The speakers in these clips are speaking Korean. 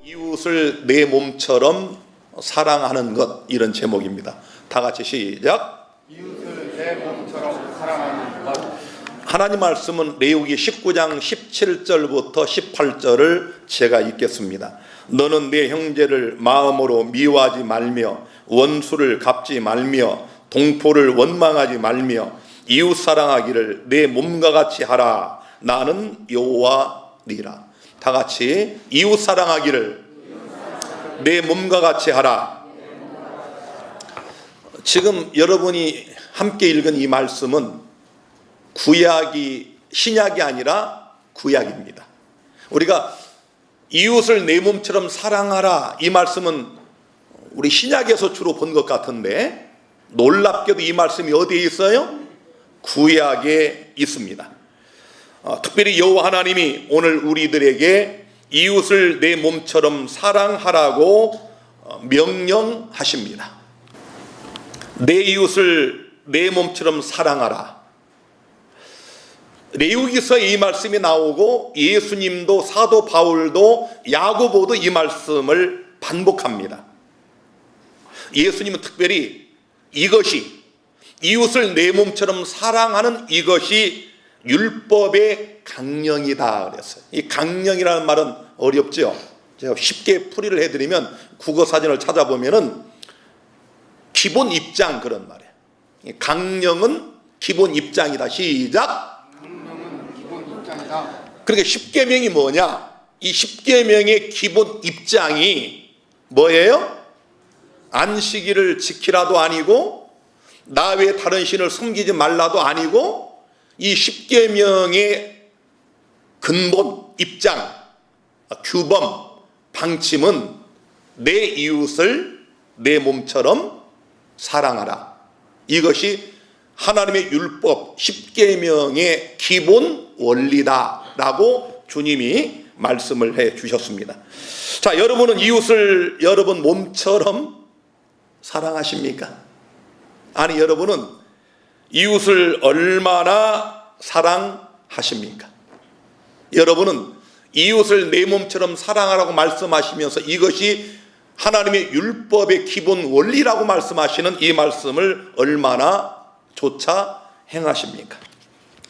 이웃을 내 몸처럼 사랑하는 것, 이런 제목입니다. 다 같이 시작. 이웃을 내 몸처럼 사랑하는 것. 하나님 말씀은 레위기 19장 17절부터 18절을 제가 읽겠습니다. 너는 내 형제를 마음으로 미워하지 말며 원수를 갚지 말며 동포를 원망하지 말며 이웃 사랑하기를 내 몸과 같이 하라. 나는 여호와니라. 다 같이 이웃 사랑하기를 내 몸과 같이 하라. 지금 여러분이 함께 읽은 이 말씀은 구약이 신약이 아니라 구약입니다. 우리가 이웃을 내 몸처럼 사랑하라, 이 말씀은 우리 신약에서 주로 본 것 같은데, 놀랍게도 이 말씀이 어디에 있어요? 구약에 있습니다. 특별히 여호와 하나님이 오늘 우리들에게 이웃을 내 몸처럼 사랑하라고 명령하십니다. 내 이웃을 내 몸처럼 사랑하라. 레위기서에 이 말씀이 나오고 예수님도, 사도 바울도, 야고보도 이 말씀을 반복합니다. 예수님은 특별히 이것이, 이웃을 내 몸처럼 사랑하는 이것이 율법의 강령이다 그랬어요. 이 강령이라는 말은 어렵죠. 제가 쉽게 풀이를 해드리면, 국어 사전을 찾아보면은 기본 입장, 그런 말이에요. 강령은 기본 입장이다. 시작. 그러니까 십계명이 뭐냐? 이 십계명의 기본 입장이 뭐예요? 안식일을 지키라도 아니고, 나 외에 다른 신을 섬기지 말라도 아니고, 이 십계명의 근본 입장, 규범, 방침은 내 이웃을 내 몸처럼 사랑하라. 이것이 하나님의 율법 십계명의 기본 원리다라고 주님이 말씀을 해 주셨습니다. 자, 여러분은 이웃을 여러분 몸처럼 사랑하십니까? 아니, 여러분은 이웃을 얼마나 사랑하십니까? 여러분은 이웃을 내 몸처럼 사랑하라고 말씀하시면서 이것이 하나님의 율법의 기본 원리라고 말씀하시는 이 말씀을 얼마나 조차 행하십니까?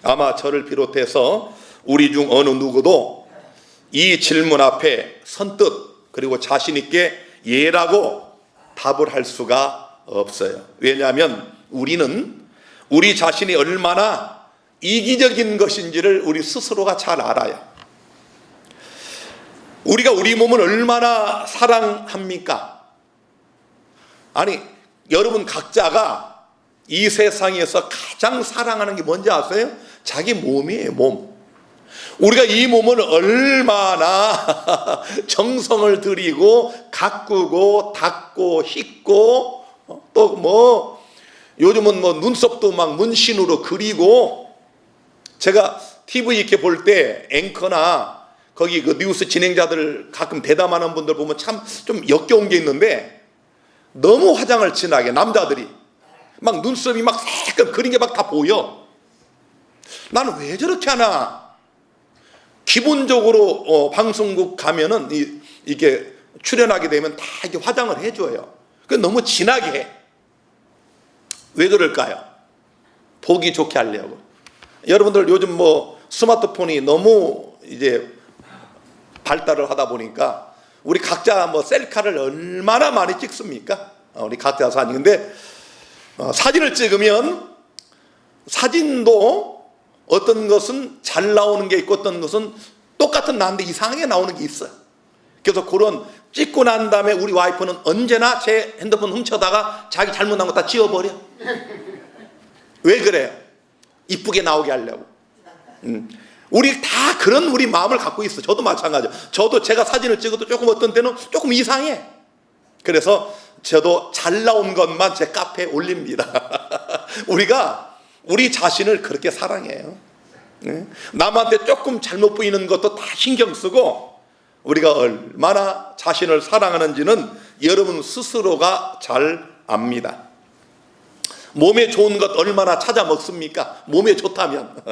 아마 저를 비롯해서 우리 중 어느 누구도 이 질문 앞에 선뜻 그리고 자신 있게 예라고 답을 할 수가 없어요. 왜냐하면 우리는 우리 자신이 얼마나 이기적인 것인지를 우리 스스로가 잘 알아요. 우리가 우리 몸을 얼마나 사랑합니까? 아니, 여러분 각자가 이 세상에서 가장 사랑하는 게 뭔지 아세요? 자기 몸이에요, 몸. 우리가 이 몸을 얼마나 정성을 들이고 가꾸고 닦고 씻고, 또 뭐 요즘은 뭐 눈썹도 막 문신으로 그리고, 제가 TV 이렇게 볼 때 앵커나 거기 그 뉴스 진행자들 가끔 대담하는 분들 보면 참 좀 역겨운 게 있는데, 너무 화장을 진하게 남자들이 막 눈썹이 막 새끈 그린 게 막 다 보여. 나는 왜 저렇게 하나? 기본적으로 방송국 가면은 이게 출연하게 되면 다 이렇게 화장을 해줘요. 그 너무 진하게 해. 왜 그럴까요? 보기 좋게 하려고. 여러분들 요즘 뭐 스마트폰이 너무 이제 발달을 하다 보니까 우리 각자 뭐 셀카를 얼마나 많이 찍습니까? 우리 각자 사진. 근데 사진을 찍으면 사진도 어떤 것은 잘 나오는 게 있고 어떤 것은 똑같은 나는데 이상하게 나오는 게 있어요. 그래서 그런 찍고 난 다음에 우리 와이프는 언제나 제 핸드폰 훔쳐다가 자기 잘못 나온 거 다 지워버려. 왜 그래요? 이쁘게 나오게 하려고. 우리 다 그런 우리 마음을 갖고 있어. 저도 마찬가지예요. 저도 제가 사진을 찍어도 조금 어떤 때는 조금 이상해. 그래서 저도 잘 나온 것만 제 카페에 올립니다. 우리가 우리 자신을 그렇게 사랑해요. 남한테 조금 잘못 보이는 것도 다 신경 쓰고, 우리가 얼마나 자신을 사랑하는지는 여러분 스스로가 잘 압니다. 몸에 좋은 것 얼마나 찾아 먹습니까? 몸에 좋다면.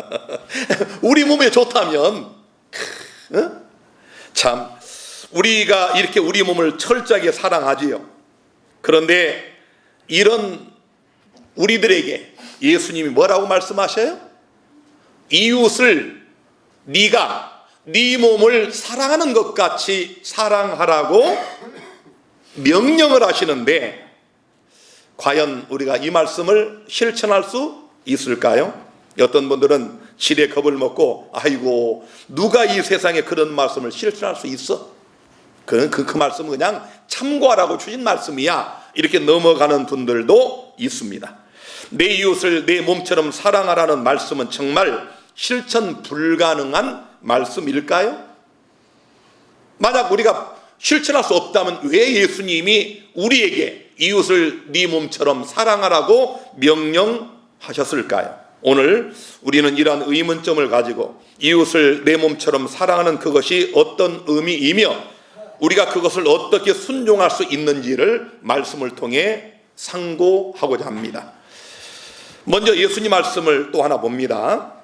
우리 몸에 좋다면. 참 우리가 이렇게 우리 몸을 철저하게 사랑하지요. 그런데 이런 우리들에게 예수님이 뭐라고 말씀하셔요? 이웃을 네가 네 몸을 사랑하는 것 같이 사랑하라고 명령을 하시는데, 과연 우리가 이 말씀을 실천할 수 있을까요? 어떤 분들은 지레 겁을 먹고 아이고 누가 이 세상에 그런 말씀을 실천할 수 있어? 그 말씀은 그냥 참고하라고 주신 말씀이야, 이렇게 넘어가는 분들도 있습니다. 내 이웃을 내 몸처럼 사랑하라는 말씀은 정말 실천 불가능한 말씀일까요? 만약 우리가 실천할 수 없다면 왜 예수님이 우리에게 이웃을 네 몸처럼 사랑하라고 명령하셨을까요? 오늘 우리는 이러한 의문점을 가지고 이웃을 내 몸처럼 사랑하는 그것이 어떤 의미이며 우리가 그것을 어떻게 순종할 수 있는지를 말씀을 통해 상고하고자 합니다. 먼저 예수님 말씀을 또 하나 봅니다.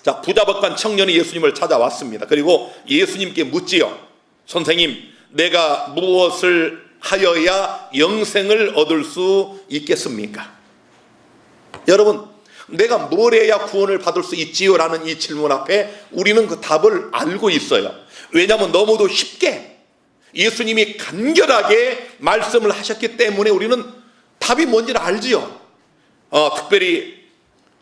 자, 부자법관 청년이 예수님을 찾아왔습니다. 그리고 예수님께 묻지요. 선생님, 내가 무엇을 하여야 영생을 얻을 수 있겠습니까? 여러분, 내가 뭘 해야 구원을 받을 수 있지요? 라는 이 질문 앞에 우리는 그 답을 알고 있어요. 왜냐하면 너무도 쉽게 예수님이 간결하게 말씀을 하셨기 때문에 우리는 답이 뭔지를 알지요. 특별히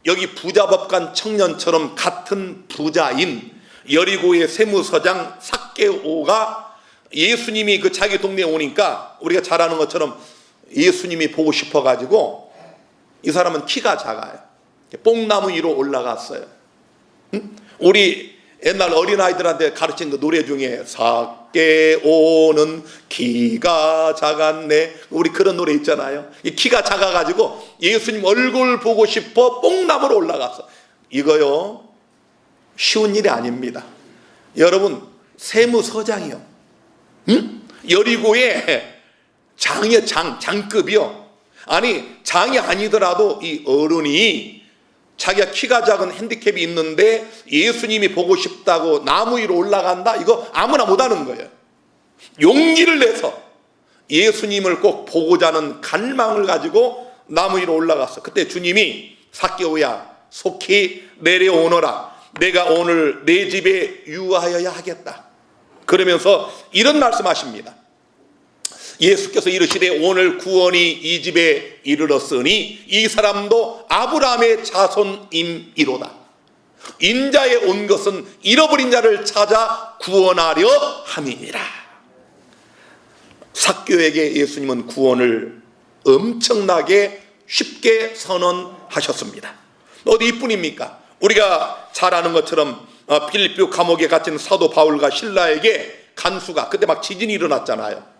여기 부자법관 청년처럼 같은 부자인 여리고의 세무서장 삭개오가 예수님이 그 자기 동네에 오니까 우리가 잘 아는 것처럼 예수님이 보고 싶어가지고, 이 사람은 키가 작아요. 뽕나무 위로 올라갔어요. 우리 옛날 어린아이들한테 가르친 그 노래 중에 삭개오는 키가 작았네, 우리 그런 노래 있잖아요. 이 키가 작아가지고 예수님 얼굴 보고 싶어 뽕나무로 올라갔어. 이거요 쉬운 일이 아닙니다. 여러분, 세무서장이요, 여리고의 장이요, 장급이요. 아니 장이 아니더라도 이 어른이 자기가 키가 작은 핸디캡이 있는데 예수님이 보고 싶다고 나무 위로 올라간다? 이거 아무나 못하는 거예요. 용기를 내서 예수님을 꼭 보고자 하는 갈망을 가지고 나무 위로 올라갔어. 그때 주님이 삭개오야 속히 내려오너라, 내가 오늘 내 집에 유하여야 하겠다. 그러면서 이런 말씀하십니다. 예수께서 이르시되 오늘 구원이 이 집에 이르렀으니 이 사람도 아브라함의 자손임이로다. 인자에 온 것은 잃어버린 자를 찾아 구원하려 함이니라. 삭개오에게 예수님은 구원을 엄청나게 쉽게 선언하셨습니다. 어디 이뿐입니까? 우리가 잘 아는 것처럼 필리포 감옥에 갇힌 사도 바울과 실라에게 간수가, 그때 막 지진이 일어났잖아요.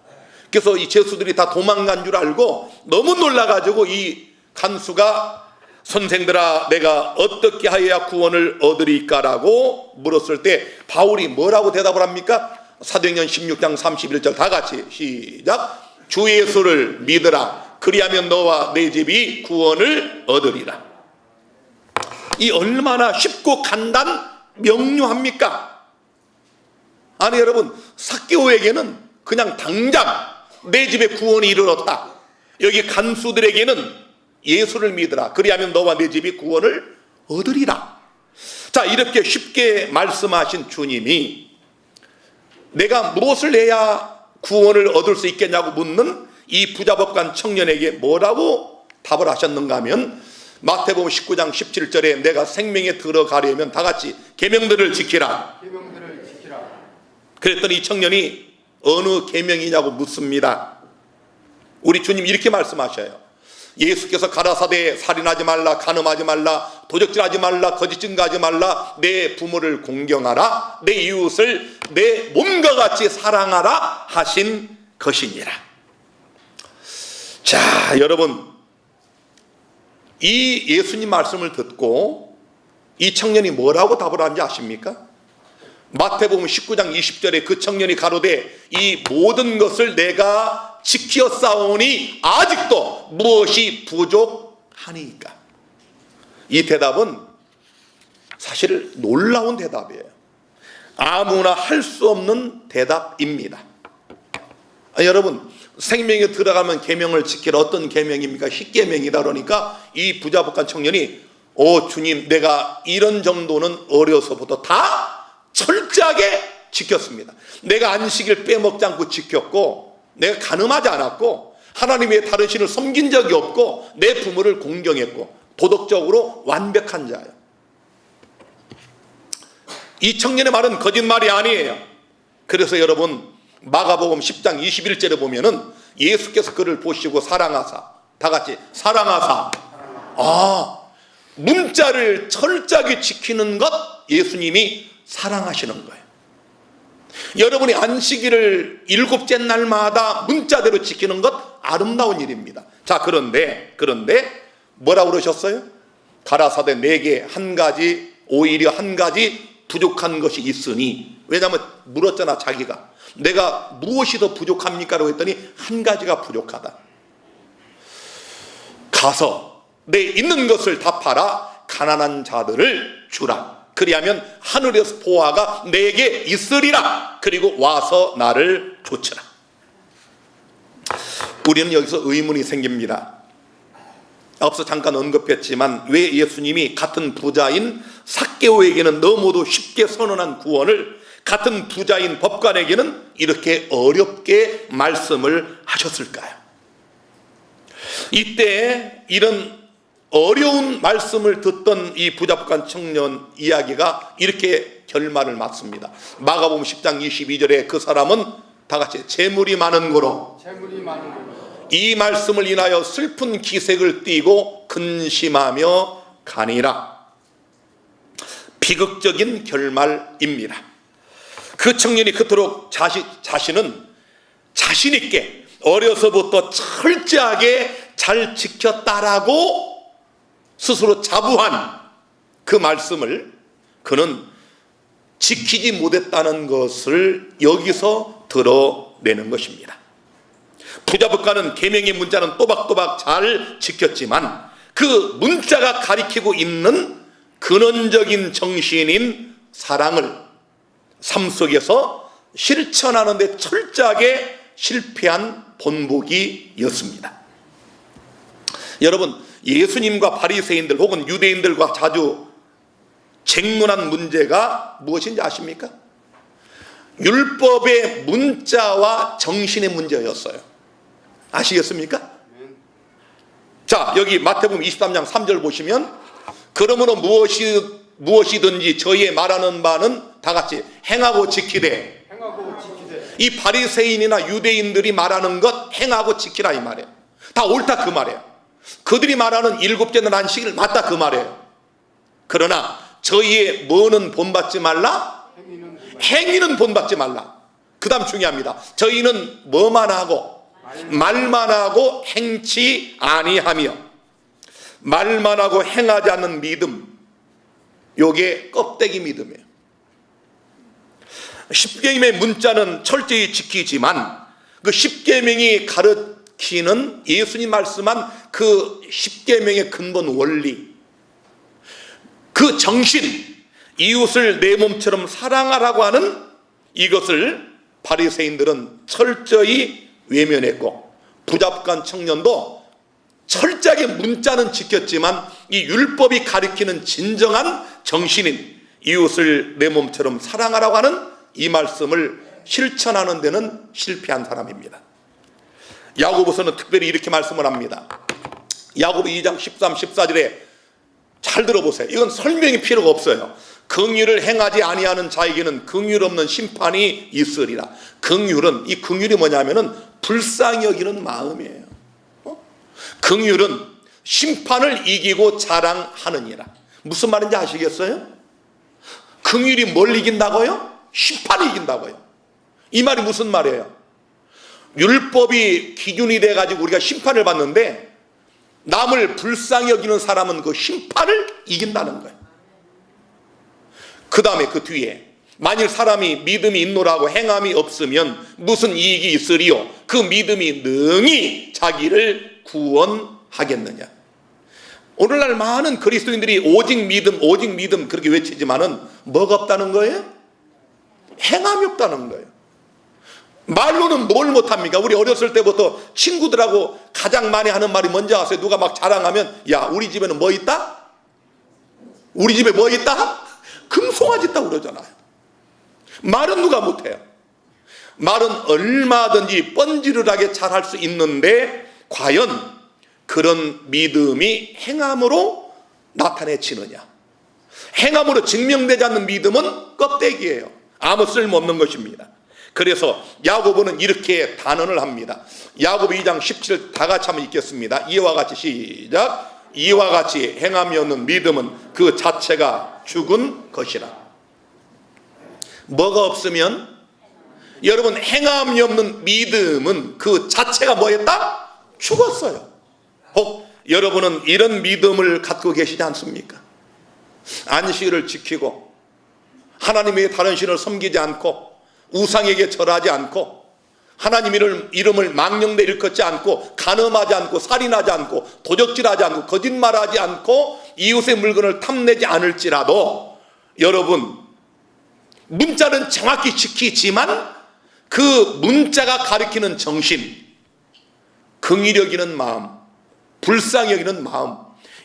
그래서 이 죄수들이 다 도망간 줄 알고 너무 놀라가지고 이 간수가 선생들아 내가 어떻게 하여야 구원을 얻으리까라고 물었을 때 바울이 뭐라고 대답을 합니까? 사도행전 16장 31절 다 같이 시작. 주 예수를 믿으라, 그리하면 너와 내 집이 구원을 얻으리라. 이 얼마나 쉽고 간단 명료합니까? 아니 여러분, 삭개오에게는 그냥 당장 내 집에 구원이 이르렀다. 여기 간수들에게는 예수를 믿으라, 그리하면 너와 내 집이 구원을 얻으리라. 자, 이렇게 쉽게 말씀하신 주님이 내가 무엇을 해야 구원을 얻을 수 있겠냐고 묻는 이 부자법관 청년에게 뭐라고 답을 하셨는가 하면 마태복음 19장 17절에 내가 생명에 들어가려면 다 같이 계명들을 지키라. 계명들을 지키라. 그랬더니 이 청년이 어느 계명이냐고 묻습니다. 우리 주님 이렇게 말씀하셔요. 예수께서 가라사대 살인하지 말라, 간음하지 말라, 도적질하지 말라, 거짓 증거하지 말라, 내 부모를 공경하라, 내 이웃을 내 몸과 같이 사랑하라 하신 것이니라. 자, 여러분, 이 예수님 말씀을 듣고 이 청년이 뭐라고 답을 하는지 아십니까? 마태복음 19장 20절에 그 청년이 가로되 이 모든 것을 내가 지키었사오니 아직도 무엇이 부족하리까? 하니까. 이 대답은 사실 놀라운 대답이에요. 아무나 할 수 없는 대답입니다. 여러분, 생명에 들어가면 계명을 지키라. 어떤 계명입니까? 십계명이다. 그러니까 이 부자복한 청년이 주님, 내가 이런 정도는 어려서부터 다 철저하게 지켰습니다. 내가 안식일 빼먹지 않고 지켰고, 내가 간음하지 않았고, 하나님의 다른 신을 섬긴 적이 없고, 내 부모를 공경했고, 도덕적으로 완벽한 자예요. 이 청년의 말은 거짓말이 아니에요. 그래서 여러분, 마가복음 10장 21절에 보면은 예수께서 그를 보시고 사랑하사, 다 같이 사랑하사, 문자를 철저하게 지키는 것, 예수님이 사랑하시는 거예요. 여러분이 안식일을 7째 날마다 문자대로 지키는 것 아름다운 일입니다. 자, 그런데 뭐라고 그러셨어요? 가라사대 내게 한 가지, 오히려 한 가지 부족한 것이 있으니. 왜냐하면 물었잖아, 자기가. 내가 무엇이 더 부족합니까? 라고 했더니 한 가지가 부족하다. 가서 내 있는 것을 다 팔아 가난한 자들을 주라. 그리하면 하늘에서 보화가 내게 있으리라. 그리고 와서 나를 좇으라. 우리는 여기서 의문이 생깁니다. 앞서 잠깐 언급했지만 왜 예수님이 같은 부자인 삭개오에게는 너무도 쉽게 선언한 구원을 같은 부자인 법관에게는 이렇게 어렵게 말씀을 하셨을까요? 이때 이런 어려운 말씀을 듣던 이 부자복한 청년 이야기가 이렇게 결말을 맞습니다. 마가복음 10장 22절에 그 사람은 다 같이 재물이 많은 거로 이 말씀을 인하여 슬픈 기색을 띠고 근심하며 가니라. 비극적인 결말입니다. 그 청년이 그토록 자신은 자신 있게 어려서부터 철저하게 잘 지켰다라고 스스로 자부한 그 말씀을 그는 지키지 못했다는 것을 여기서 드러내는 것입니다. 부자복가는 계명의 문자는 또박또박 잘 지켰지만 그 문자가 가리키고 있는 근원적인 정신인 사랑을 삶 속에서 실천하는 데 철저하게 실패한 본보기였습니다. 여러분, 예수님과 바리새인들 혹은 유대인들과 자주 쟁론한 문제가 무엇인지 아십니까? 율법의 문자와 정신의 문제였어요. 아시겠습니까? 자, 여기 마태복음 23장 3절 보시면 그러므로 무엇이든지 저희의 말하는 바는 다 같이 행하고 지키되. 이 바리새인이나 유대인들이 말하는 것 행하고 지키라 이 말이에요. 다 옳다 그 말이에요. 그들이 말하는 7째 날 안식일 맞다 그 말이에요. 그러나 저희의 뭐는 본받지 말라? 행위는 본받지 말라. 그 다음 중요합니다. 저희는 뭐만 하고 말만 하고 행치 아니하며. 말만 하고 행하지 않는 믿음, 요게 껍데기 믿음이에요. 십계명의 문자는 철저히 지키지만 그 십계명이 가르치는 예수님 말씀한 그 십계명의 근본 원리, 그 정신, 이웃을 내 몸처럼 사랑하라고 하는 이것을 바리새인들은 철저히 외면했고, 부자복한 청년도 철저하게 문자는 지켰지만 이 율법이 가리키는 진정한 정신인 이웃을 내 몸처럼 사랑하라고 하는 이 말씀을 실천하는 데는 실패한 사람입니다. 야고보서는 특별히 이렇게 말씀을 합니다. 야고보 2장 13, 14절에 잘 들어보세요. 이건 설명이 필요가 없어요. 긍휼을 행하지 아니하는 자에게는 긍휼 없는 심판이 있으리라. 긍휼은, 이 긍휼이 뭐냐면은 불쌍히 여기는 마음이에요. 긍휼은 심판을 이기고 자랑하느니라. 무슨 말인지 아시겠어요? 긍휼이 뭘 이긴다고요? 심판이 이긴다고요. 이 말이 무슨 말이에요? 율법이 기준이 돼가지고 우리가 심판을 받는데 남을 불쌍히 여기는 사람은 그 심판을 이긴다는 거예요. 그 다음에 그 뒤에 만일 사람이 믿음이 있노라고 행함이 없으면 무슨 이익이 있으리요? 그 믿음이 능히 자기를 구원하겠느냐. 오늘날 많은 그리스도인들이 오직 믿음 그렇게 외치지만은 뭐가 없다는 거예요? 행함이 없다는 거예요. 말로는 뭘 못합니까? 우리 어렸을 때부터 친구들하고 가장 많이 하는 말이 뭔지 아세요? 누가 막 자랑하면, 야, 우리 집에는 뭐 있다? 우리 집에 뭐 있다? 금송아지 있다고 그러잖아요. 말은 누가 못해요. 말은 얼마든지 뻔지르르하게 잘할 수 있는데 과연 그런 믿음이 행함으로 나타내지느냐? 행함으로 증명되지 않는 믿음은 껍데기예요. 아무 쓸모없는 것입니다. 그래서 야고보는 이렇게 단언을 합니다. 야고보 2장 17 다 같이 한번 읽겠습니다. 이와 같이 시작. 이와 같이 행함이 없는 믿음은 그 자체가 죽은 것이라. 뭐가 없으면? 여러분, 행함이 없는 믿음은 그 자체가 뭐였다? 죽었어요. 혹 여러분은 이런 믿음을 갖고 계시지 않습니까? 안식일을 지키고 하나님의 다른 신을 섬기지 않고 우상에게 절하지 않고 하나님 이름을 망령되 일컫지 않고 간음하지 않고 살인하지 않고 도적질하지 않고 거짓말하지 않고 이웃의 물건을 탐내지 않을지라도 여러분, 문자는 정확히 지키지만 그 문자가 가리키는 정신, 긍휼히 여기는 마음, 불쌍히 여기는 마음,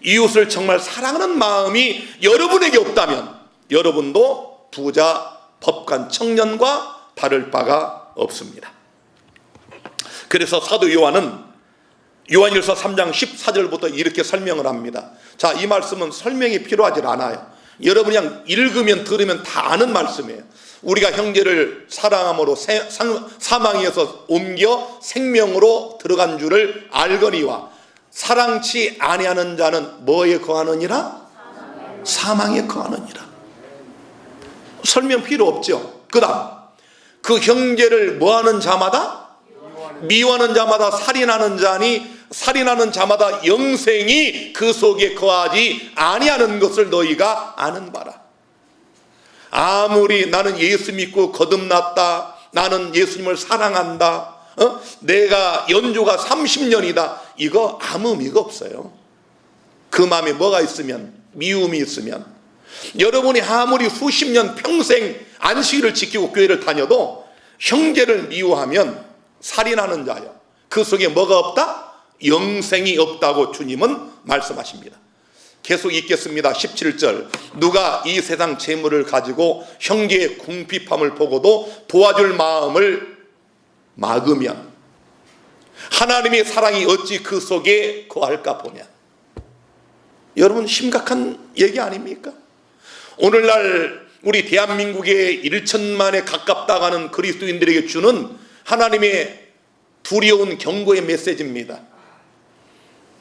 이웃을 정말 사랑하는 마음이 여러분에게 없다면 여러분도 부자, 법관, 청년과 다를 바가 없습니다. 그래서 사도 요한은 요한일서 3장 14절부터 이렇게 설명을 합니다. 자, 이 말씀은 설명이 필요하지 않아요. 여러분이 그냥 읽으면 들으면 다 아는 말씀이에요. 우리가 형제를 사랑함으로 사망에서 옮겨 생명으로 들어간 줄을 알거니와 사랑치 아니하는 자는 뭐에 거하느니라? 사망에 거하느니라. 설명 필요 없죠. 그 다음, 그 형제를 뭐하는 자마다? 미워하는 자마다 살인하는 자니 살인하는 자마다 영생이 그 속에 거하지 아니하는 것을 너희가 아는 바라. 아무리 나는 예수 믿고 거듭났다, 나는 예수님을 사랑한다, 내가 연주가 30년이다, 이거 아무 의미가 없어요. 그 마음에 뭐가 있으면, 미움이 있으면, 여러분이 아무리 수십 년 평생 안식일을 지키고 교회를 다녀도 형제를 미워하면 살인하는 자요, 그 속에 뭐가 없다? 영생이 없다고 주님은 말씀하십니다. 계속 읽겠습니다. 17절. 누가 이 세상 재물을 가지고 형제의 궁핍함을 보고도 도와줄 마음을 막으면 하나님의 사랑이 어찌 그 속에 거할까 보냐. 여러분, 심각한 얘기 아닙니까? 오늘날 우리 대한민국의 1천만에 가깝다가는 그리스도인들에게 주는 하나님의 두려운 경고의 메시지입니다.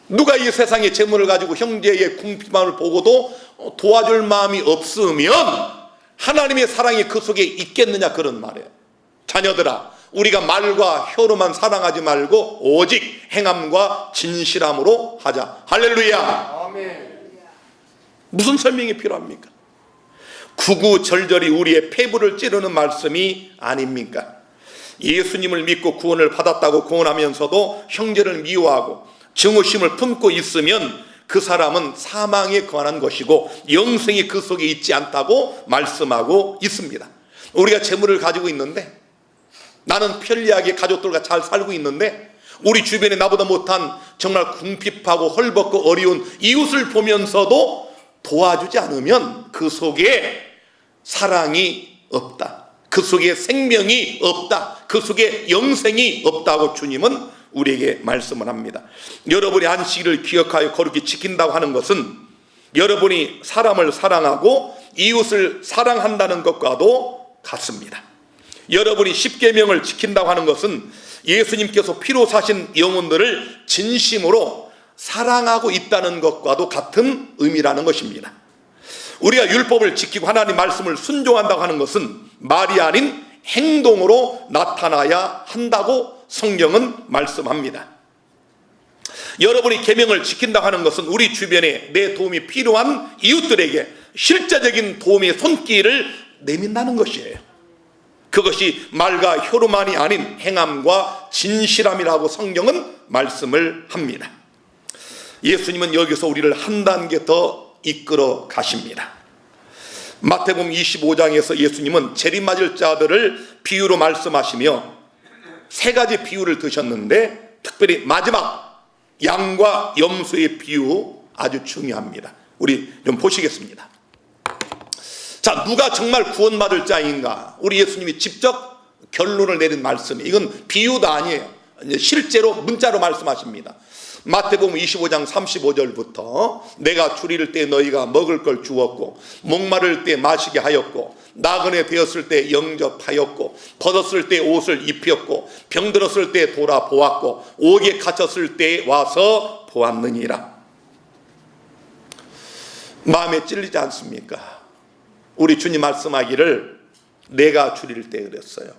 누가 이 세상의 재물을 가지고 형제의 궁핍함을 보고도 도와줄 마음이 없으면 하나님의 사랑이 그 속에 있겠느냐, 그런 말이에요. 자녀들아, 우리가 말과 혀로만 사랑하지 말고 오직 행함과 진실함으로 하자. 할렐루야. 아멘. 무슨 설명이 필요합니까? 구구절절히 우리의 폐부를 찌르는 말씀이 아닙니까? 예수님을 믿고 구원을 받았다고 공언하면서도 형제를 미워하고 증오심을 품고 있으면 그 사람은 사망에 관한 것이고 영생이 그 속에 있지 않다고 말씀하고 있습니다. 우리가 재물을 가지고 있는데, 나는 편리하게 가족들과 잘 살고 있는데 우리 주변에 나보다 못한 정말 궁핍하고 헐벗고 어려운 이웃을 보면서도 도와주지 않으면 그 속에 사랑이 없다, 그 속에 생명이 없다, 그 속에 영생이 없다고 주님은 우리에게 말씀을 합니다. 여러분이 안식일을 기억하여 거룩히 지킨다고 하는 것은 여러분이 사람을 사랑하고 이웃을 사랑한다는 것과도 같습니다. 여러분이 십계명을 지킨다고 하는 것은 예수님께서 피로 사신 영혼들을 진심으로 사랑하고 있다는 것과도 같은 의미라는 것입니다. 우리가 율법을 지키고 하나님 말씀을 순종한다고 하는 것은 말이 아닌 행동으로 나타나야 한다고 성경은 말씀합니다. 여러분이 계명을 지킨다고 하는 것은 우리 주변에 내 도움이 필요한 이웃들에게 실제적인 도움의 손길을 내민다는 것이에요. 그것이 말과 혀로만이 아닌 행함과 진실함이라고 성경은 말씀을 합니다. 예수님은 여기서 우리를 한 단계 더 이끌어 가십니다. 마태복음 25장에서 예수님은 재림맞을 자들을 비유로 말씀하시며 세 가지 비유를 드셨는데 특별히 마지막 양과 염소의 비유 아주 중요합니다. 우리 좀 보시겠습니다. 자, 누가 정말 구원받을 자인가? 우리 예수님이 직접 결론을 내린 말씀이, 이건 비유도 아니에요. 실제로 문자로 말씀하십니다. 마태복음 25장 35절부터 내가 줄일 때 너희가 먹을 걸 주었고 목마를 때 마시게 하였고 나그네 되었을 때 영접하였고 벗었을 때 옷을 입혔고 병들었을 때 돌아보았고 옥에 갇혔을 때 와서 보았느니라. 마음에 찔리지 않습니까? 우리 주님 말씀하기를 내가 줄일 때 그랬어요.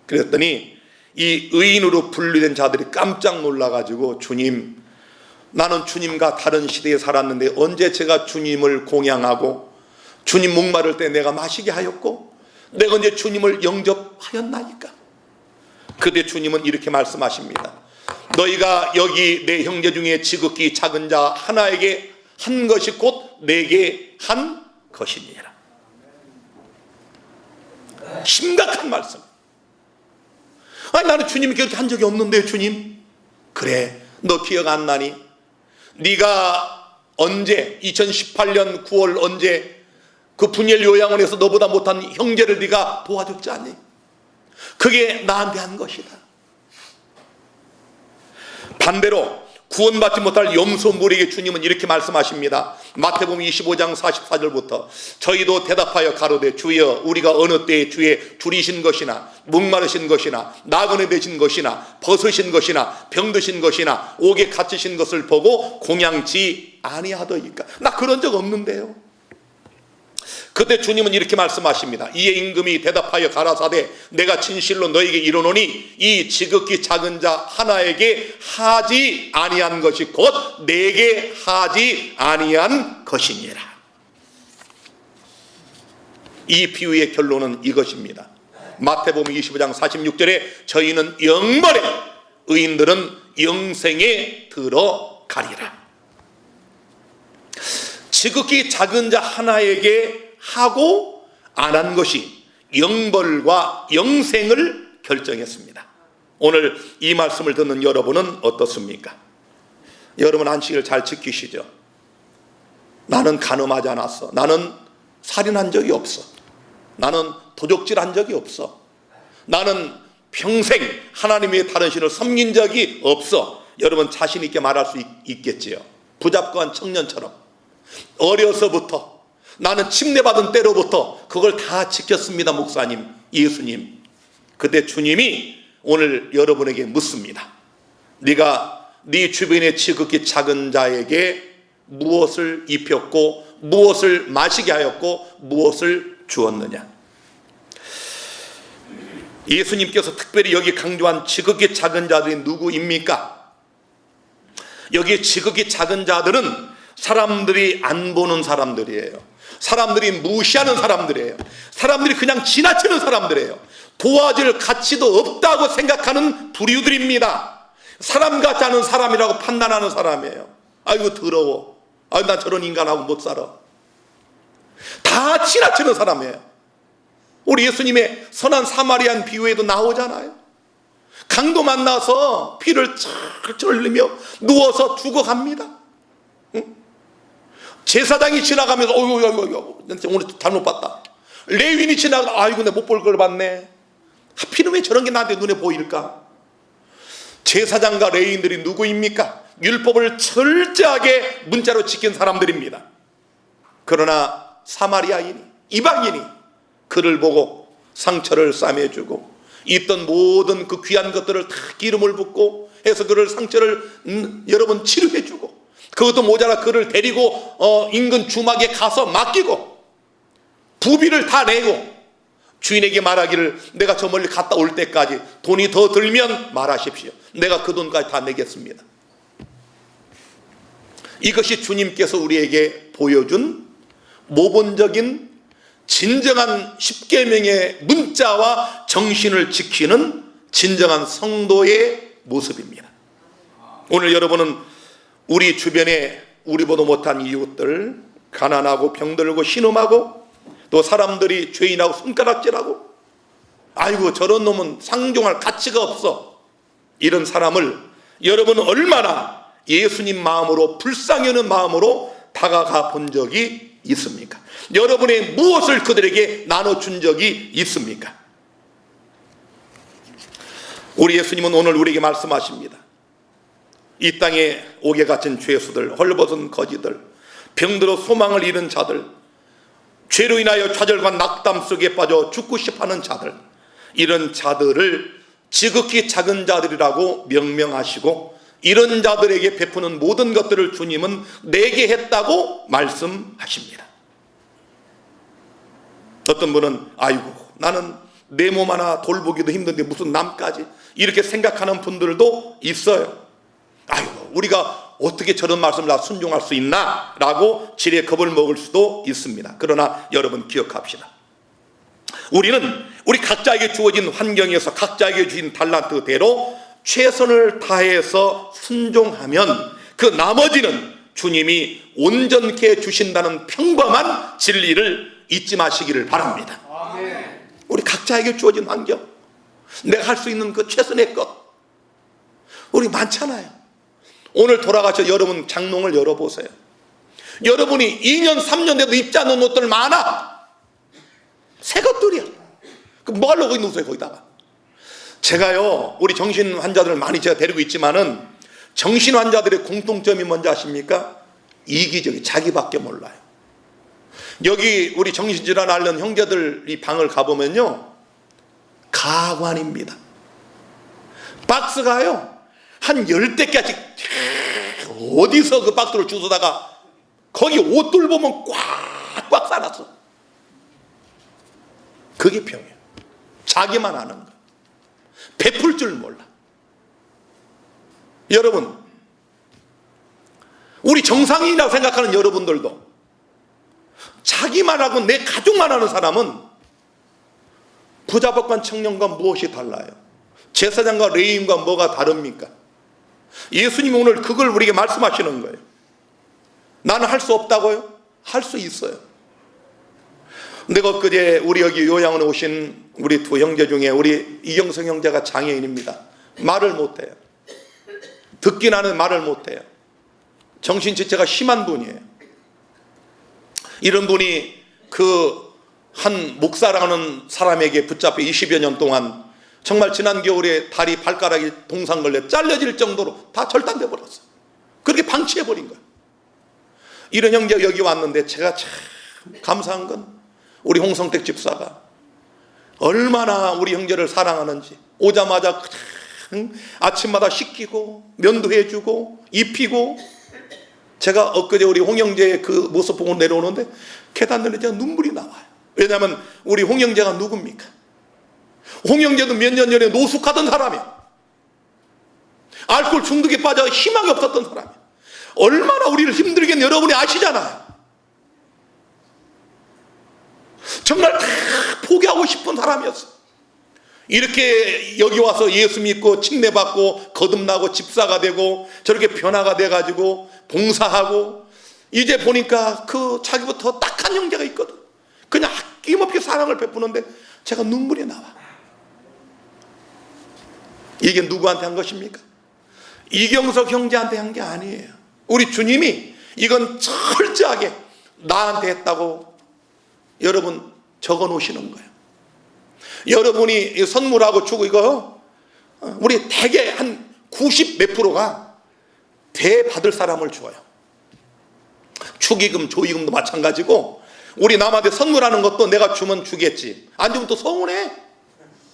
그랬더니 이 의인으로 분류된 자들이 깜짝 놀라가지고 주님, 나는 주님과 다른 시대에 살았는데 언제 제가 주님을 공양하고 주님 목마를 때 내가 마시게 하였고 내가 언제 주님을 영접하였나이까? 그때 주님은 이렇게 말씀하십니다. 너희가 여기 내 형제 중에 지극히 작은 자 하나에게 한 것이 곧 내게 한 것이니라. 심각한 말씀. 아니, 나는 주님이 그렇게 한 적이 없는데 주님. 그래, 너 기억 안 나니? 네가 언제 2018년 9월 언제 그 분열 요양원에서 너보다 못한 형제를 네가 도와줬지 않니? 그게 나한테 한 것이다. 반대로 구원받지 못할 염소물에게 주님은 이렇게 말씀하십니다. 마태복음 25장 44절부터 저희도 대답하여 가로되 주여 우리가 어느 때에 주의 줄이신 것이나 목마르신 것이나 나그네 되신 것이나 벗으신 것이나 병드신 것이나 옥에 갇히신 것을 보고 공양치 아니하더이까? 나 그런 적 없는데요. 그때 주님은 이렇게 말씀하십니다. 이에 임금이 대답하여 가라사대 내가 진실로 너에게 이르노니 이 지극히 작은 자 하나에게 하지 아니한 것이 곧 내게 하지 아니한 것이니라. 이 비유의 결론은 이것입니다. 마태복음 25장 46절에 저희는 영벌에 의인들은 영생에 들어가리라. 지극히 작은 자 하나에게 하고 안 한 것이 영벌과 영생을 결정했습니다. 오늘 이 말씀을 듣는 여러분은 어떻습니까? 여러분 안식일 잘 지키시죠? 나는 간음하지 않았어. 나는 살인한 적이 없어. 나는 도적질한 적이 없어. 나는 평생 하나님의 다른 신을 섬긴 적이 없어. 여러분 자신 있게 말할 수 있겠지요. 부잡거한 청년처럼 어려서부터 나는 침례받은 때로부터 그걸 다 지켰습니다. 목사님, 예수님. 그때 주님이 오늘 여러분에게 묻습니다. 네가 네 주변의 지극히 작은 자에게 무엇을 입혔고 무엇을 마시게 하였고 무엇을 주었느냐? 예수님께서 특별히 여기 강조한 지극히 작은 자들이 누구입니까? 여기 지극히 작은 자들은 사람들이 안 보는 사람들이에요. 사람들이 무시하는 사람들이에요. 사람들이 그냥 지나치는 사람들이에요. 도와줄 가치도 없다고 생각하는 부류들입니다. 사람 같지 않은 사람이라고 판단하는 사람이에요. 아이고 더러워. 아이고 난 저런 인간하고 못 살아. 다 지나치는 사람이에요. 우리 예수님의 선한 사마리안 비유에도 나오잖아요. 강도 만나서 피를 철철 흘리며 누워서 죽어갑니다. 제사장이 지나가면서 어이구 오늘 잘못 봤다. 레위인이 지나가 아이고 내 못 볼 걸 봤네. 하필이면 왜 저런 게 나한테 눈에 보일까? 제사장과 레위인들이 누구입니까? 율법을 철저하게 문자로 지킨 사람들입니다. 그러나 사마리아인이, 이방인이 그를 보고 상처를 싸매주고 있던 모든 그 귀한 것들을 다 기름을 붓고 해서 그를 상처를 여러 번 치료해주고 그것도 모자라 그를 데리고 인근 주막에 가서 맡기고 부비를 다 내고 주인에게 말하기를 내가 저 멀리 갔다 올 때까지 돈이 더 들면 말하십시오. 내가 그 돈까지 다 내겠습니다. 이것이 주님께서 우리에게 보여준 모본적인 진정한 십계명의 문자와 정신을 지키는 진정한 성도의 모습입니다. 오늘 여러분은 우리 주변에 우리보다 못한 이웃들, 가난하고 병들고 신음하고 또 사람들이 죄인하고 손가락질하고 아이고 저런 놈은 상종할 가치가 없어, 이런 사람을 여러분은 얼마나 예수님 마음으로 불쌍히 여는 마음으로 다가가 본 적이 있습니까? 여러분의 무엇을 그들에게 나눠준 적이 있습니까? 우리 예수님은 오늘 우리에게 말씀하십니다. 이 땅에 옥에 갇힌 죄수들, 헐벗은 거지들, 병들어 소망을 잃은 자들, 죄로 인하여 좌절과 낙담 속에 빠져 죽고 싶어하는 자들, 이런 자들을 지극히 작은 자들이라고 명명하시고 이런 자들에게 베푸는 모든 것들을 주님은 내게 했다고 말씀하십니다. 어떤 분은 아이고 나는 내 몸 하나 돌보기도 힘든데 무슨 남까지, 이렇게 생각하는 분들도 있어요. 아이고 우리가 어떻게 저런 말씀을 다 순종할 수 있나 라고 지레 겁을 먹을 수도 있습니다. 그러나 여러분 기억합시다. 우리는 우리 각자에게 주어진 환경에서 각자에게 주신 달란트대로 최선을 다해서 순종하면 그 나머지는 주님이 온전케 주신다는 평범한 진리를 잊지 마시기를 바랍니다. 우리 각자에게 주어진 환경, 내가 할 수 있는 그 최선의 것, 우리 많잖아요. 오늘 돌아가셔 여러분 장롱을 열어보세요. 여러분이 2년 3년 돼도 입지 않는 옷들 많아. 새 것들이야. 그럼 뭐 하려고 놓으세요 거기다가. 제가요 우리 정신 환자들 많이 제가 데리고 있지만은 정신 환자들의 공통점이 뭔지 아십니까? 이기적이, 자기밖에 몰라요. 여기 우리 정신질환 앓는 형제들이 방을 가보면요 가관입니다. 박스가요 한 10대까지 어디서 그 박스를 주워다가 거기 옷들 보면 꽉꽉 싸놨어. 그게 병이에요. 자기만 아는 거, 베풀 줄 몰라. 여러분 우리 정상인이라고 생각하는 여러분들도 자기만 하고 내 가족만 하는 사람은 부자복관 청년과 무엇이 달라요? 제사장과 레위인과 뭐가 다릅니까? 예수님이 오늘 그걸 우리에게 말씀하시는 거예요. 나는 할 수 없다고요? 할 수 있어요. 내가 엊그제 우리 여기 요양원에 오신 우리 두 형제 중에 우리 이경성 형제가 장애인입니다. 말을 못해요. 듣긴 하는 말을 못해요. 정신지체가 심한 분이에요. 이런 분이 그 한 목사라는 사람에게 붙잡혀 20여 년 동안 정말 지난 겨울에 다리 발가락이 동상 걸려 잘려질 정도로 다 절단돼 버렸어요. 그렇게 방치해 버린 거예요. 이런 형제가 여기 왔는데 제가 참 감사한 건 우리 홍성택 집사가 얼마나 우리 형제를 사랑하는지, 오자마자 아침마다 씻기고 면도해주고 입히고. 제가 엊그제 우리 홍 형제의 그 모습 보고 내려오는데 계단 내리자 눈물이 나와요. 왜냐하면 우리 홍 형제가 누굽니까? 홍 형제도 몇 년 전에 노숙하던 사람이야. 알코올 중독에 빠져 희망이 없었던 사람이야. 얼마나 우리를 힘들게 했는지 여러분이 아시잖아요. 정말 다 포기하고 싶은 사람이었어. 이렇게 여기 와서 예수 믿고 칭례받고 거듭나고 집사가 되고 저렇게 변화가 돼가지고 봉사하고 이제 보니까 그 자기부터 딱한 형제가 있거든. 그냥 아낌없이 사랑을 베푸는데 제가 눈물이 나와. 이게 누구한테 한 것입니까? 이경석 형제한테 한 게 아니에요. 우리 주님이 이건 철저하게 나한테 했다고 여러분 적어 놓으시는 거예요. 여러분이 선물하고 주고 이거 우리 대개 한 90 몇 프로가 대받을 사람을 줘요. 축의금, 조의금도 마찬가지고 우리 남한테 선물하는 것도 내가 주면 주겠지. 안 주면 또 서운해.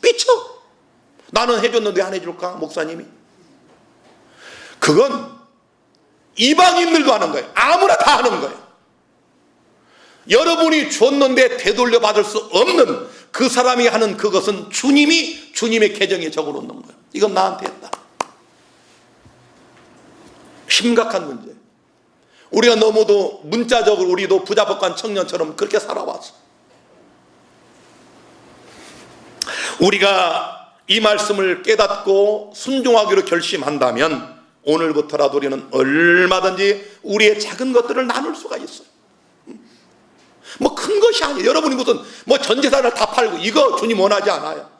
삐쳐. 나는 해줬는데 안 해줄까? 목사님이. 그건 이방인들도 하는 거예요. 아무나 다 하는 거예요. 여러분이 줬는데 되돌려 받을 수 없는 그 사람이 하는 그것은 주님이 주님의 계정에 적어놓는 거예요. 이건 나한테 했다. 심각한 문제예요. 우리가 너무도 문자적으로 우리도 부자복관 청년처럼 그렇게 살아왔어. 우리가 이 말씀을 깨닫고 순종하기로 결심한다면 오늘부터라도 우리는 얼마든지 우리의 작은 것들을 나눌 수가 있어요. 뭐 큰 것이 아니에요. 여러분이 무슨 뭐 전 재산을 다 팔고 이거 주님 원하지 않아요.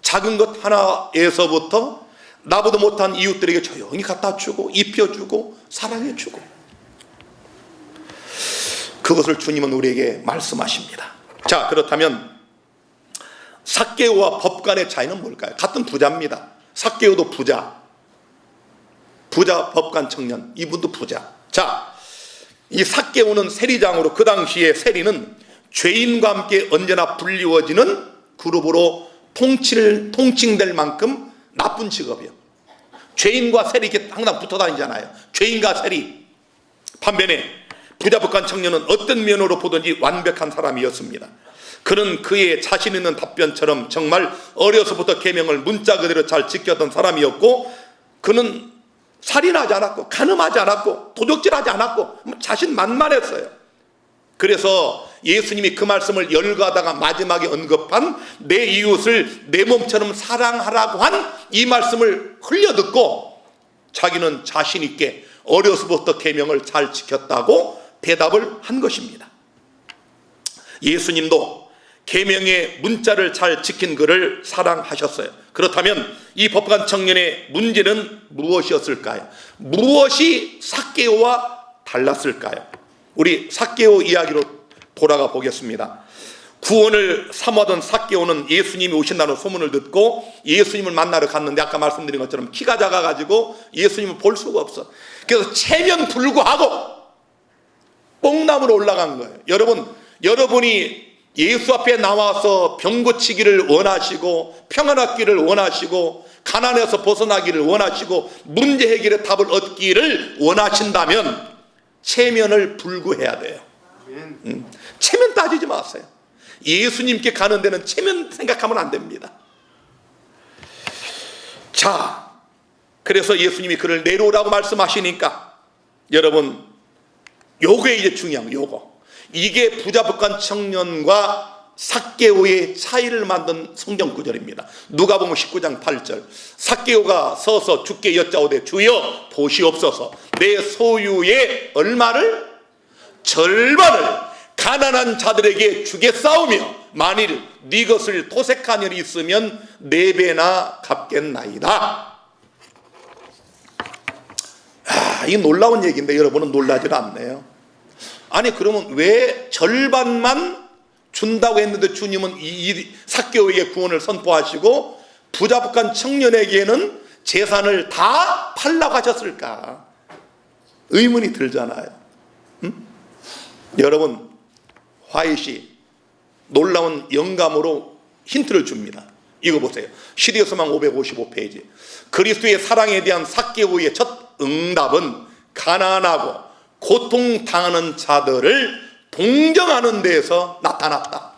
작은 것 하나에서부터 나보다 못한 이웃들에게 조용히 갖다 주고 입혀주고 사랑해주고, 그것을 주님은 우리에게 말씀하십니다. 자, 그렇다면 삭개오와 법관의 차이는 뭘까요? 같은 부자입니다. 삭개오도 부자, 법관 청년, 이분도 부자. 자, 이 삭개오는 세리장으로, 그 당시에 세리는 죄인과 함께 언제나 불리워지는 그룹으로 통칭될 만큼 나쁜 직업이요. 죄인과 세리 이렇게 항상 붙어 다니잖아요. 죄인과 세리. 반면에 부자 법관 청년은 어떤 면으로 보든지 완벽한 사람이었습니다. 그는 그의 자신 있는 답변처럼 정말 어려서부터 계명을 문자 그대로 잘 지켰던 사람이었고, 그는 살인하지 않았고 간음하지 않았고 도적질하지 않았고 자신만만했어요. 그래서 예수님이 그 말씀을 열거하다가 마지막에 언급한 내 이웃을 내 몸처럼 사랑하라고 한 이 말씀을 흘려듣고 자기는 자신 있게 어려서부터 계명을 잘 지켰다고 대답을 한 것입니다. 예수님도 계명의 문자를 잘 지킨 그를 사랑하셨어요. 그렇다면 이 법관 청년의 문제는 무엇이었을까요? 무엇이 삭개오와 달랐을까요? 우리 삭개오 이야기로 돌아가 보겠습니다. 구원을 사모하던 삭개오는 예수님이 오신다는 소문을 듣고 예수님을 만나러 갔는데, 아까 말씀드린 것처럼 키가 작아가지고 예수님을 볼 수가 없어. 그래서 체면 불구하고 뽕나무로 올라간 거예요. 여러분이 예수 앞에 나와서 병 고치기를 원하시고 평안 얻기를 원하시고 가난에서 벗어나기를 원하시고 문제 해결의 답을 얻기를 원하신다면 체면을 불구해야 돼요. 체면 따지지 마세요. 예수님께 가는 데는 체면 생각하면 안 됩니다. 자, 그래서 예수님이 그를 내려오라고 말씀하시니까, 여러분, 요게 이제 중요한 요거. 이게 부자 법관 청년과 삭개오의 차이를 만든 성경 구절입니다. 누가복음 19장 8절. 삭개오가 서서 주께 여짜오되 주여 보시옵소서, 내 소유의 얼마를? 절반을 가난한 자들에게 주겠사오며 만일 네 것을 토색한 일이 있으면 4배나 갚겠나이다. 이 놀라운 얘기인데 여러분은 놀라질 않네요. 아니, 그러면 왜 절반만 준다고 했는데 주님은 이 삭개오에게 구원을 선포하시고 부자 법관 청년에게는 재산을 다 팔라고 하셨을까? 의문이 들잖아요. 여러분, 화이시 놀라운 영감으로 힌트를 줍니다. 이거 보세요. 시리아 서망 555페이지. 그리스도의 사랑에 대한 삭개오의 첫 응답은 가난하고 고통당하는 자들을 동정하는 데에서 나타났다.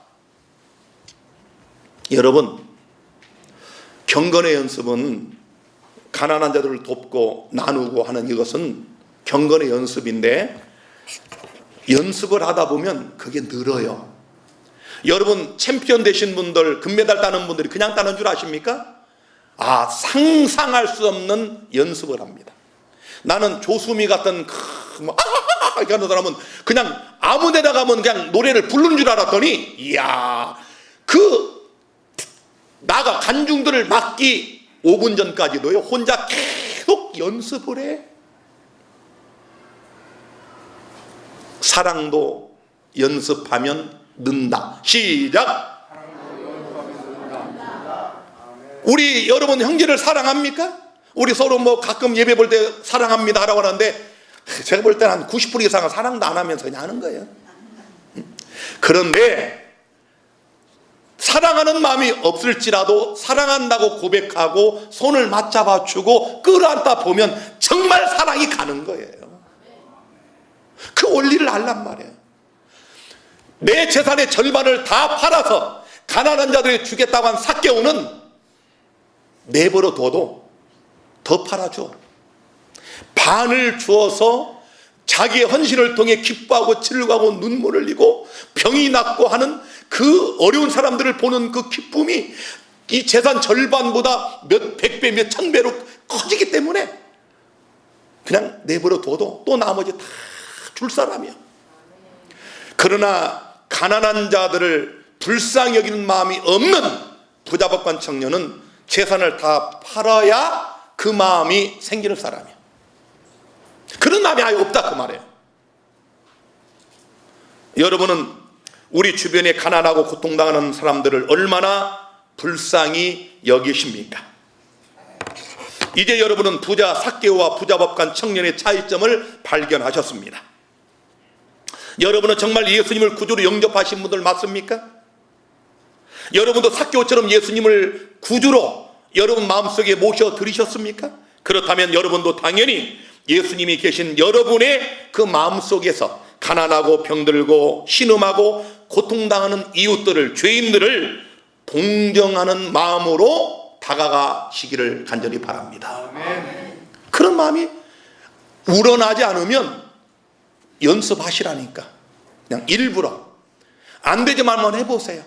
여러분, 경건의 연습은 가난한 자들을 돕고 나누고 하는 이것은 경건의 연습인데, 연습을 하다 보면 그게 늘어요. 여러분, 챔피언 되신 분들, 금메달 따는 분들이 그냥 따는 줄 아십니까? 상상할 수 없는 연습을 합니다. 나는 조수미 같은 이렇게 하는 사람은 그냥 아무 데나 가면 그냥 노래를 부르는 줄 알았더니, 이야, 나가 간중들을 막기 5분 전까지도요 혼자 계속 연습을 해. 사랑도 연습하면 는다. 시작. 우리 여러분 형제를 사랑합니까? 우리 서로 뭐 가끔 예배 볼 때 사랑합니다 라고 하는데, 제가 볼 때는 한 90% 이상은 사랑도 안 하면서 그냥 하는 거예요. 그런데 사랑하는 마음이 없을지라도 사랑한다고 고백하고 손을 맞잡아 주고 끌어안다 보면 정말 사랑이 가는 거예요. 그 원리를 알란 말이에요. 내 재산의 절반을 다 팔아서 가난한 자들에게 주겠다고 한 삭개오는 내버려 둬도 더 팔아줘. 반을 주어서 자기의 헌신을 통해 기뻐하고 즐거워하고 눈물을 흘리고 병이 낫고 하는 그 어려운 사람들을 보는 그 기쁨이 이 재산 절반보다 몇 백배 몇 천배로 커지기 때문에 그냥 내버려 둬도 또 나머지 다 줄 사람이야. 그러나 가난한 자들을 불쌍히 여기는 마음이 없는 부자법관 청년은 재산을 다 팔아야 그 마음이 생기는 사람이야. 그런 마음이 아예 없다 그 말이에요. 여러분은 우리 주변에 가난하고 고통당하는 사람들을 얼마나 불쌍히 여기십니까? 이제 여러분은 부자 삭개오와 부자법관 청년의 차이점을 발견하셨습니다. 여러분은 정말 예수님을 구주로 영접하신 분들 맞습니까? 여러분도 삭개오처럼 예수님을 구주로 여러분 마음속에 모셔드리셨습니까? 그렇다면 여러분도 당연히 예수님이 계신 여러분의 그 마음속에서 가난하고 병들고 신음하고 고통당하는 이웃들을, 죄인들을 동정하는 마음으로 다가가시기를 간절히 바랍니다. 그런 마음이 우러나지 않으면 연습하시라니까. 그냥 일부러 안 되지만 한번 해보세요.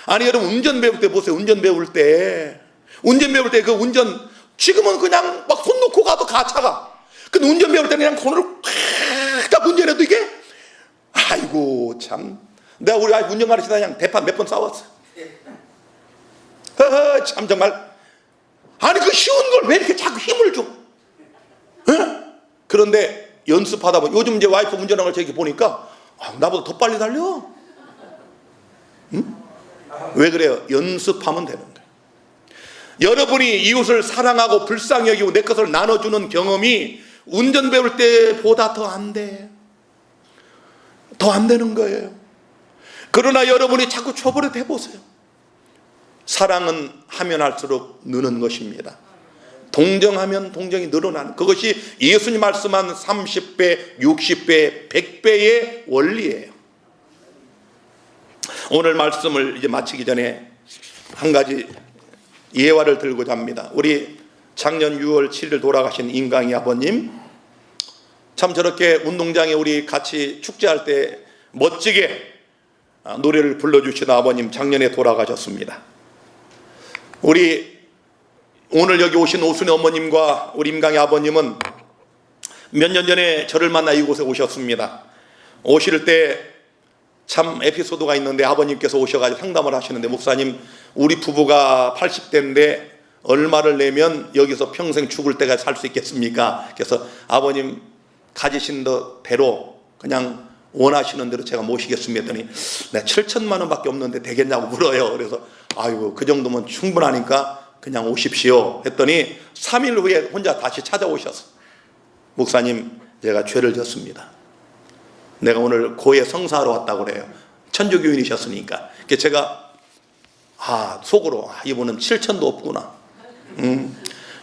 아니 여러분 운전 배울 때 보세요. 운전 배울 때 그 운전 지금은 그냥 막 손 놓고 가도 가차가. 근데 운전 배울 때는 그냥 손으로 딱 운전해도 이게 아이고 참. 내가 우리 아이 운전 가르치다 그냥 대판 몇 번 싸웠어. 참 정말. 아니 그 쉬운 걸 왜 이렇게 자꾸 힘을 줘? 그런데 연습하다 보니 요즘 이제 와이프 운전하는 걸 저렇게 보니까 나보다 더 빨리 달려. 왜 그래요? 연습하면 되는 거예요. 여러분이 이웃을 사랑하고 불쌍히 여기고 내 것을 나눠주는 경험이 운전 배울 때보다 더 안 돼. 더 안 되는 거예요. 그러나 여러분이 자꾸 초버릇 해보세요. 사랑은 하면 할수록 느는 것입니다. 동정하면 동정이 늘어나는, 그것이 예수님 말씀한 30배, 60배, 100배의 원리예요. 오늘 말씀을 이제 마치기 전에 한 가지 예화를 들고자 합니다. 우리 작년 6월 7일 돌아가신 인강이 아버님, 참 저렇게 운동장에 우리 같이 축제할 때 멋지게 노래를 불러주시던 아버님 작년에 돌아가셨습니다. 우리 오늘 여기 오신 오순의 어머님과 우리 임강의 아버님은 몇 년 전에 저를 만나 이곳에 오셨습니다. 오실 때 참 에피소드가 있는데, 아버님께서 오셔가지고 상담을 하시는데, 목사님 우리 부부가 80대인데 얼마를 내면 여기서 평생 죽을 때까지 살 수 있겠습니까? 그래서 아버님 가지신 대로 그냥 원하시는 대로 제가 모시겠습니다 했더니 내가 7천만 원밖에 없는데 되겠냐고 물어요. 그래서 아이고 그 정도면 충분하니까 그냥 오십시오 했더니 3일 후에 혼자 다시 찾아오셔서, 목사님 제가 죄를 졌습니다. 내가 오늘 고해 성사하러 왔다고 그래요. 천주교인이셨으니까. 그래서 제가 속으로 이분은 7천도 없구나.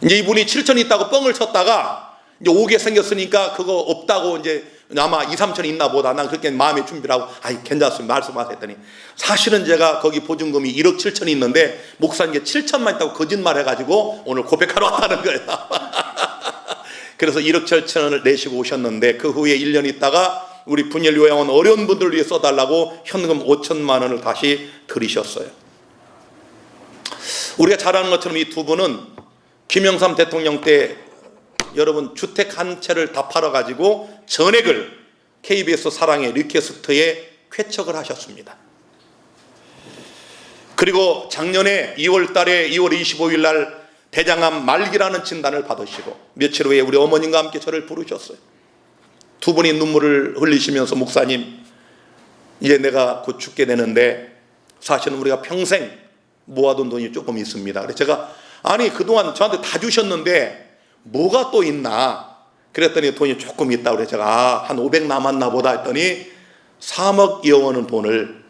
이제 이분이 7천 있다고 뻥을 쳤다가 이제 오게 생겼으니까 그거 없다고 이제 아마 2, 3천 있나 보다. 난 그렇게 마음의 준비를 하고 괜찮습니다 말씀하셨더니, 사실은 제가 거기 보증금이 1억 7천이 있는데 목사님께 7천만 있다고 거짓말 해가지고 오늘 고백하러 왔다는 거예요. 그래서 1억 7천을 내시고 오셨는데, 그 후에 1년 있다가 우리 분열 요양원 어려운 분들을 위해 써달라고 현금 5천만 원을 다시 들이셨어요. 우리가 잘 아는 것처럼 이 두 분은 김영삼 대통령 때 여러분 주택 한 채를 다 팔아가지고 전액을 KBS 사랑의 리퀘스트에 쾌척을 하셨습니다. 그리고 작년에 2월 달에 2월 25일 날 대장암 말기라는 진단을 받으시고 며칠 후에 우리 어머님과 함께 저를 부르셨어요. 두 분이 눈물을 흘리시면서, 목사님 이제 내가 곧 죽게 되는데 사실은 우리가 평생 모아둔 돈이 조금 있습니다. 그래서 제가 그동안 저한테 다 주셨는데 뭐가 또 있나 그랬더니 돈이 조금 있다고 그래서 제가 한 500 남았나 보다 했더니 3억여 원의 돈을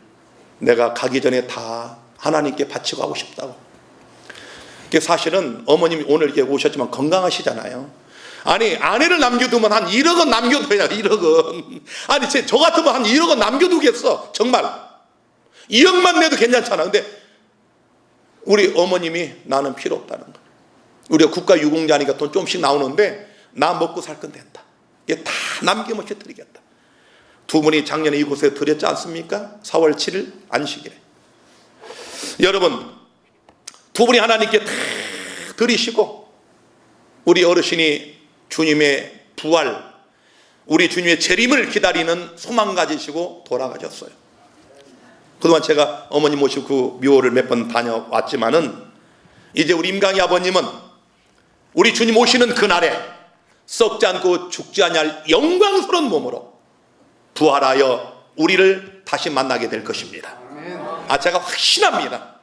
내가 가기 전에 다 하나님께 바치고 하고 싶다고. 사실은 어머님이 오늘 이렇게 오셨지만 건강하시잖아요. 아내를 남겨두면 한 1억 원 남겨둬야 1억 원. 저 같으면 한 1억 원 남겨두겠어. 정말 2억만 내도 괜찮잖아. 근데 우리 어머님이 나는 필요 없다는 거야. 우리가 국가유공자니까 돈 조금씩 나오는데 나 먹고 살 건 된다. 이게 다 남김없이 드리겠다. 두 분이 작년에 이곳에 드렸지 않습니까? 4월 7일 안식일에. 여러분 두 분이 하나님께 다 드리시고 우리 어르신이 주님의 부활, 우리 주님의 재림을 기다리는 소망 가지시고 돌아가셨어요. 그동안 제가 어머니 모시고 그 묘를 몇 번 다녀왔지만은 이제 우리 임강희 아버님은 우리 주님 오시는 그날에 썩지 않고 죽지 아니할 영광스러운 몸으로 부활하여 우리를 다시 만나게 될 것입니다. 제가 확신합니다.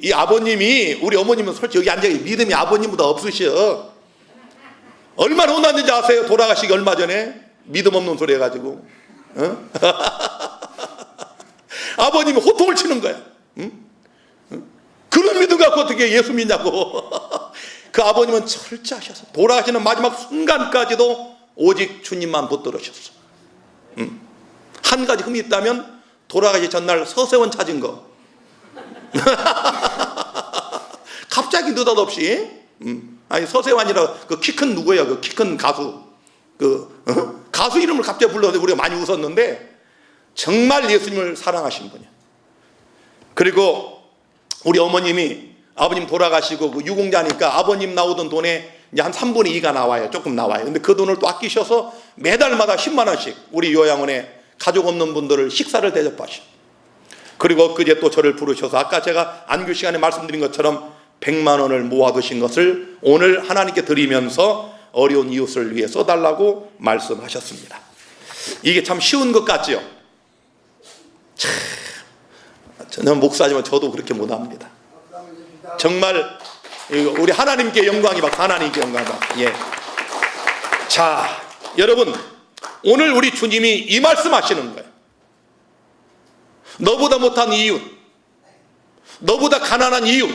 이 아버님이, 우리 어머님은 솔직히 여기 앉아 믿음이 아버님보다 없으셔. 얼마나 혼났는지 아세요? 돌아가시기 얼마 전에 믿음 없는 소리 해가지고 아버님이 호통을 치는 거야. 그런 믿음 갖고 어떻게 예수 믿냐고. 그 아버님은 철저하셔서 돌아가시는 마지막 순간까지도 오직 주님만 붙들으셨어. 한 가지 흠이 있다면 돌아가시 전날 서세원 찾은 거. 갑자기 느닷없이 서세환이라 그 키 큰 누구예요? 그 키 큰 가수, 가수 이름을 갑자기 불러서 우리가 많이 웃었는데 정말 예수님을 사랑하신 분이에요. 그리고 우리 어머님이 아버님 돌아가시고 그 유공자니까 아버님 나오던 돈에 이제 한 3분의 2가 나와요. 조금 나와요. 근데 그 돈을 또 아끼셔서 매달마다 10만 원씩 우리 요양원에 가족 없는 분들을 식사를 대접하시고, 그리고 엊그제 또 저를 부르셔서 아까 제가 안교 시간에 말씀드린 것처럼 100만 원을 모아두신 것을 오늘 하나님께 드리면서 어려운 이웃을 위해 써달라고 말씀하셨습니다. 이게 참 쉬운 것 같지요? 저는 목사지만 저도 그렇게 못합니다. 정말 우리 하나님께 영광이 받고 하나님께 영광이 받고. 예. 자, 여러분, 오늘 우리 주님이 이 말씀하시는 거예요. 너보다 못한 이웃, 너보다 가난한 이웃,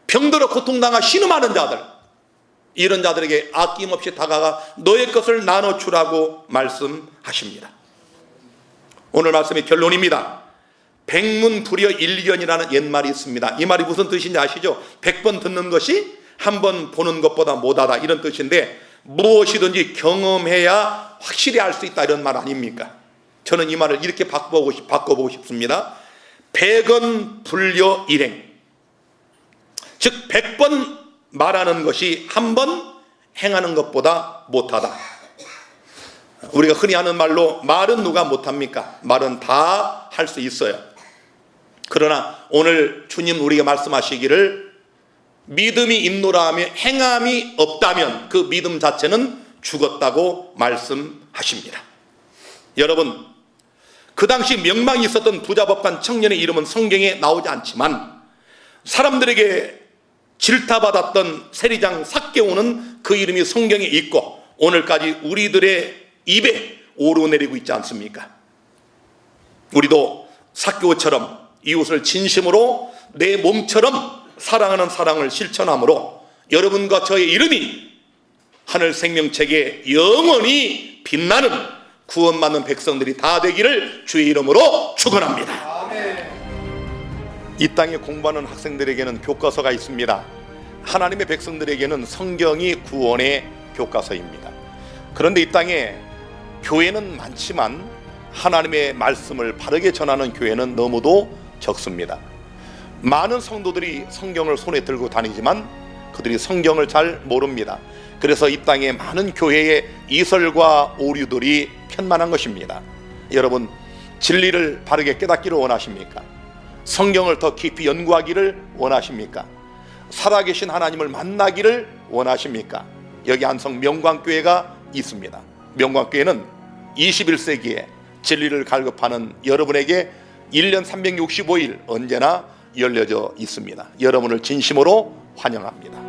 병들어 고통당하 신음하는 자들, 이런 자들에게 아낌없이 다가가 너의 것을 나눠주라고 말씀하십니다. 오늘 말씀의 결론입니다. 백문불여일견이라는 옛말이 있습니다. 이 말이 무슨 뜻인지 아시죠? 100번 듣는 것이 한 번 보는 것보다 못하다, 이런 뜻인데 무엇이든지 경험해야 확실히 알 수 있다, 이런 말 아닙니까? 저는 이 말을 이렇게 바꿔보고 싶습니다. 백언불여일행, 즉 100번 말하는 것이 한 번 행하는 것보다 못하다. 우리가 흔히 하는 말로 말은 누가 못합니까? 말은 다 할 수 있어요. 그러나 오늘 주님 우리에게 말씀하시기를 믿음이 있노라 하며 행함이 없다면 그 믿음 자체는 죽었다고 말씀하십니다. 여러분, 그 당시 명망이 있었던 부자법관 청년의 이름은 성경에 나오지 않지만 사람들에게 질타받았던 세리장 삭개오는 그 이름이 성경에 있고 오늘까지 우리들의 입에 오르내리고 있지 않습니까? 우리도 삭개오처럼 이웃을 진심으로 내 몸처럼 사랑하는 사랑을 실천함으로 여러분과 저의 이름이 하늘 생명책에 영원히 빛나는 구원받는 백성들이 다 되기를 주의 이름으로 축원합니다. 이 땅에 공부하는 학생들에게는 교과서가 있습니다. 하나님의 백성들에게는 성경이 구원의 교과서입니다. 그런데 이 땅에 교회는 많지만 하나님의 말씀을 바르게 전하는 교회는 너무도 적습니다. 많은 성도들이 성경을 손에 들고 다니지만 그들이 성경을 잘 모릅니다. 그래서 이 땅에 많은 교회의 이설과 오류들이 편만한 것입니다. 여러분, 진리를 바르게 깨닫기를 원하십니까? 성경을 더 깊이 연구하기를 원하십니까? 살아계신 하나님을 만나기를 원하십니까? 여기 안성 명광교회가 있습니다. 명광교회는 21세기에 진리를 갈급하는 여러분에게 1년 365일 언제나 열려져 있습니다. 여러분을 진심으로 환영합니다.